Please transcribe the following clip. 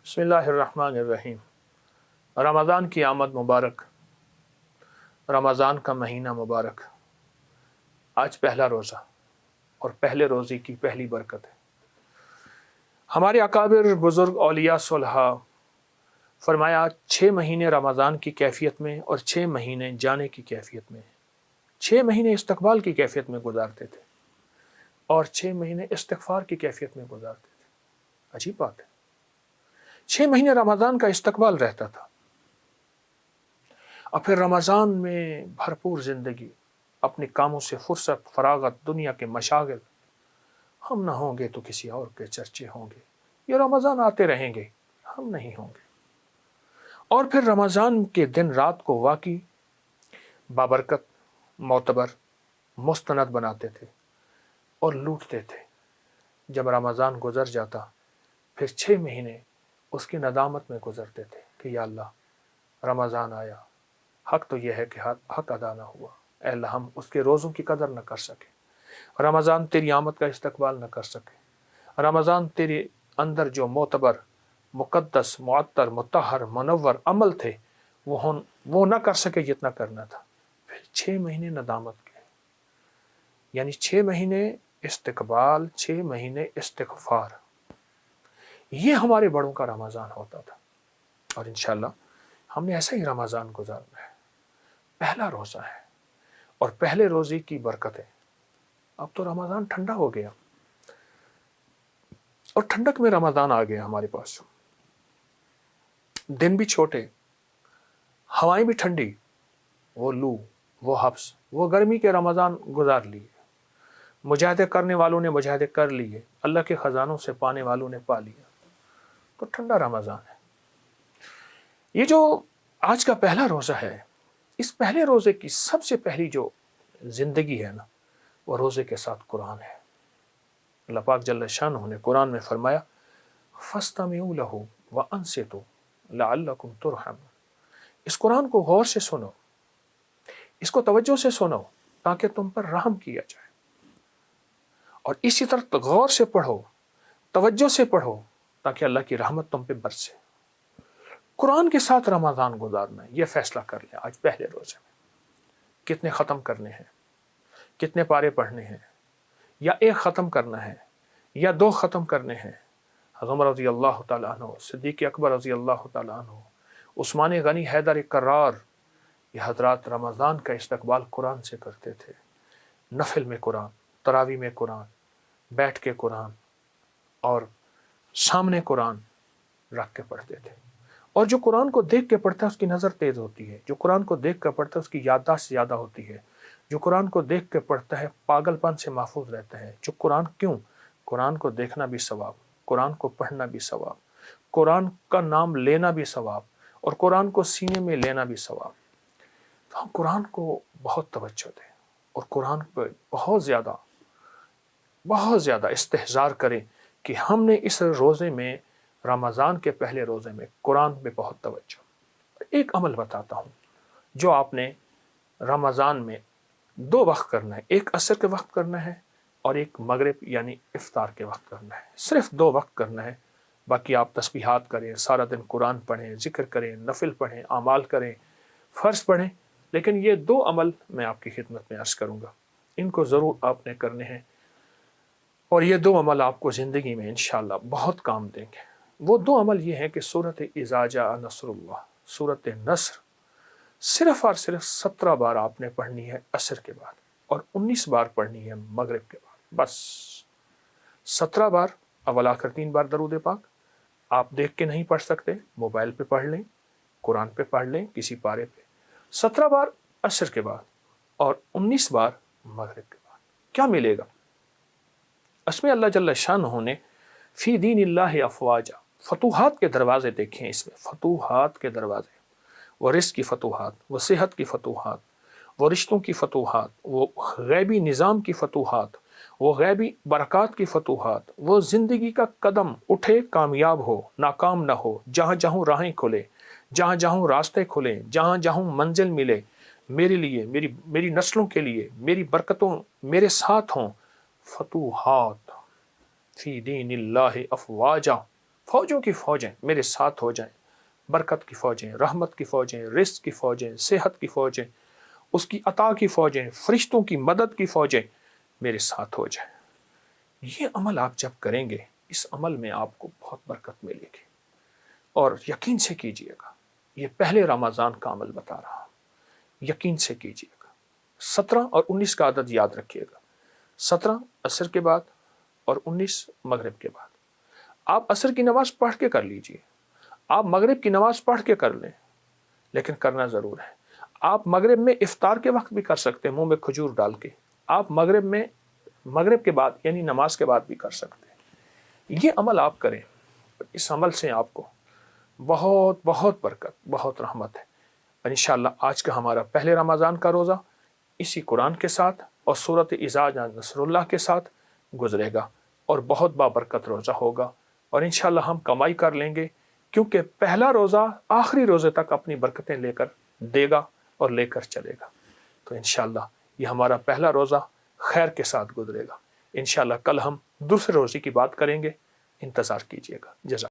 बिस्मिल्लाहिर्रहमानिर्रहीम। रमज़ान की आमद मुबारक, रमज़ान का महीना मुबारक। आज पहला रोज़ा और पहले रोज़े की पहली बरकत है। हमारे अकाबिर बुज़ुर्ग औलिया सुलहा फरमाया 6 महीने रमज़ान की कैफियत में और 6 महीने जाने की कैफियत में। 6 महीने इस्तक़बाल की कैफियत में गुजारते थे और 6 महीने इस्तिग़फ़ार की कैफियत में गुजारते थे। अजीब बात है, 6 महीने रमज़ान का इस्तक़बाल रहता था और फिर रमज़ान में भरपूर ज़िंदगी, अपने कामों से फुर्सत, फरागत, दुनिया के मशागिल। हम ना होंगे तो किसी और के चर्चे होंगे, ये रमज़ान आते रहेंगे, हम नहीं होंगे। और फिर रमज़ान के दिन रात को वाक़ई बाबरकत, मोतबर, मुस्तनद बनाते थे और लूटते थे। जब रमज़ान गुज़र जाता फिर 6 महीने उसकी नदामत में गुज़रते थे कि या अल्लाह रमज़ान आया, हक़ तो यह है कि हक़ अदा ना हुआ। ऐ अल्लाह हम उसके रोज़ों की कदर न कर सके, रमज़ान तेरी आमद का इस्तक़बाल न कर सके, रमज़ान तेरे अंदर जो मोतबर, मुक़द्दस, मुअत्तर, मुत्तहर, मुनव्वर अमल थे वो न कर सके जितना करना था। फिर 6 महीने नदामत के, यानी 6 महीने इस्तक़बाल, 6 महीने इस्तिग़फ़ार। ये हमारे बड़ों का रमज़ान होता था और इंशाअल्लाह हमने ऐसा ही रमज़ान गुजारना है। पहला रोज़ा है और पहले रोज़े की बरकतें। अब तो रमज़ान ठंडा हो गया और ठंडक में रमज़ान आ गया हमारे पास। दिन भी छोटे, हवाएं भी ठंडी, वो लू, वो हब्स, वो गर्मी के रमज़ान गुजार लिए। मुजाहिदे करने वालों ने मुजाहिदे कर लिए, अल्लाह के ख़जानों से पाने वालों ने पा लिया। तो ठंडा रमज़ान है। ये जो आज का पहला रोज़ा है, इस पहले रोज़े की सबसे पहली जो ज़िंदगी है ना, वो रोज़े के साथ कुरान है। अल्लाह पाक जल्ल शानहू ने कुरान में फरमाया फस्तमिऊ लहू व अंसितू लअल्लकुम तुरहमून। इस कुरान को गौर से सुनो, इसको तवज्जो से सुनो ताकि तुम पर रहम किया जाए, और इसी तरह गौर से पढ़ो, तवज्जो से पढ़ो ताकि अल्लाह की रहमत तुम पे बरसे। कुरान के साथ रमज़ान गुजारना है, ये फैसला कर लें आज पहले रोज़े में। कितने ख़त्म करने हैं, कितने पारे पढ़ने हैं, या एक ख़त्म करना है या 2 ख़त्म करने हैं। उमर रज़ी अल्लाह तआला अन्हु, सिद्दीक़ अकबर रज़ी अल्लाह तआला अन्हु, उस्मान गनी, हैदर कर्रार, ये हज़रात रमज़ान का इस्तक़बाल कुरान से करते थे। नफिल में कुरान, तरावी में कुरान, बैठ के कुरान और सामने कुरान रख के पढ़ते थे। और जो कुरान को देख के पढ़ता है उसकी नज़र तेज़ होती है, जो कुरान को देख कर पढ़ता है उसकी याददाश्त ज़्यादा होती है, जो कुरान को देख के पढ़ता है पागलपन से महफूज रहता है। जो कुरान को देखना भी सवाब, कुरान को पढ़ना भी सवाब, कुरान का नाम लेना भी सवाब और कुरान को सीने में लेना भी सवाब। तो हम कुरान को बहुत तवज्जो दें और कुरान पर बहुत ज़्यादा इस्तेहज़ार करें कि हमने इस रोज़े में, रमज़ान के पहले रोज़े में कुरान पे बहुत तवज्जो। एक अमल बताता हूँ जो आपने रमज़ान में 2 वक्त करना है, एक असर के वक्त करना है और एक मगरिब यानी इफ्तार के वक्त करना है। सिर्फ 2 वक्त करना है, बाकी आप तस्बीहात करें, सारा दिन कुरान पढ़ें, ज़िक्र करें, नफिल पढ़ें, आमाल करें, फ़र्ज़ पढ़ें। लेकिन ये 2 अमल मैं आपकी खिदमत में अर्ज़ करूँगा, इनको ज़रूर आपने करने हैं और ये 2 अमल आपको ज़िंदगी में इंशाअल्लाह बहुत काम देंगे। वो 2 अमल ये हैं कि सूरत इज़ा जाअ नस्रुल्लाह, सूरत नस्र सिर्फ़ और सिर्फ 17 बार आपने पढ़नी है असर के बाद और 19 बार पढ़नी है मगरिब के बाद। बस 17 बार, अव्वल आखिर 3 बार दरूद पाक। आप देख के नहीं पढ़ सकते, मोबाइल पे पढ़ लें, कुरान पे पढ़ लें, किसी पारे पे। 17 बार असर के बाद और 19 बार मगरिब के बाद। क्या मिलेगा? इसमें अल्लाह जल्ल शानहू ने फ़ी दीनिल्लाहि अफ़वाजा, फतूहात के दरवाज़े देखें इसमें, फतूहात के दरवाज़े, वो रिज़्क़ की फतूहात, वो सेहत की फतूहात, वो रिश्तों की फतूहात, वो गैबी निज़ाम की फतूहात, वो गैबी बरक़ात की फतूहात, वो ज़िंदगी का कदम उठे कामयाब हो, नाकाम ना हो, जहाँ जहाँ राहें खुले, जहाँ जहाँ रास्ते खुले, जहाँ जहाँ मंजिल मिले, मेरे लिए, मेरी नस्लों के लिए, मेरी बरकतों मेरे साथ हों। फतूहात फ़ी दीनिल्लाहि अफ़वाजा, فوجوں کی فوجیں میرے ساتھ ہو جائیں، برکت کی فوجیں، رحمت کی فوجیں، رزق کی فوجیں، صحت کی فوجیں، اس کی عطا کی فوجیں، فرشتوں کی مدد کی فوجیں میرے ساتھ ہو جائیں۔ یہ عمل آپ جب کریں گے، اس عمل میں آپ کو بہت برکت ملے گی، اور یقین سے کیجئے گا۔ یہ پہلے رمضان کا عمل بتا رہا ہوں، یقین سے کیجئے گا۔ 17 اور 19 کا عدد یاد رکھیے گا، 17 عصر کے بعد اور 19 مغرب کے بعد۔ آپ عصر کی نماز پڑھ کے کر لیجئے، آپ مغرب کی نماز پڑھ کے کر لیں، لیکن کرنا ضرور ہے۔ آپ مغرب میں افطار کے وقت بھی کر سکتے ہیں، منہ میں کھجور ڈال کے۔ آپ مغرب کے بعد یعنی نماز کے بعد بھی کر سکتے ہیں۔ یہ عمل آپ کریں، اس عمل سے آپ کو بہت بہت برکت، بہت رحمت ہے۔ اور انشاءاللہ آج کا ہمارا پہلے رمضان کا روزہ اسی قرآن کے ساتھ اور سورۃ اذا جاء نصر اللہ کے ساتھ گزرے گا، اور بہت بابرکت روزہ ہوگا، اور انشاءاللہ ہم کمائی کر لیں گے، کیونکہ پہلا روزہ آخری روزے تک اپنی برکتیں لے کر دے گا اور لے کر چلے گا۔ تو انشاءاللہ یہ ہمارا پہلا روزہ خیر کے ساتھ گزرے گا۔ انشاءاللہ کل ہم دوسرے روزے کی بات کریں گے، انتظار کیجیے گا۔ جزاک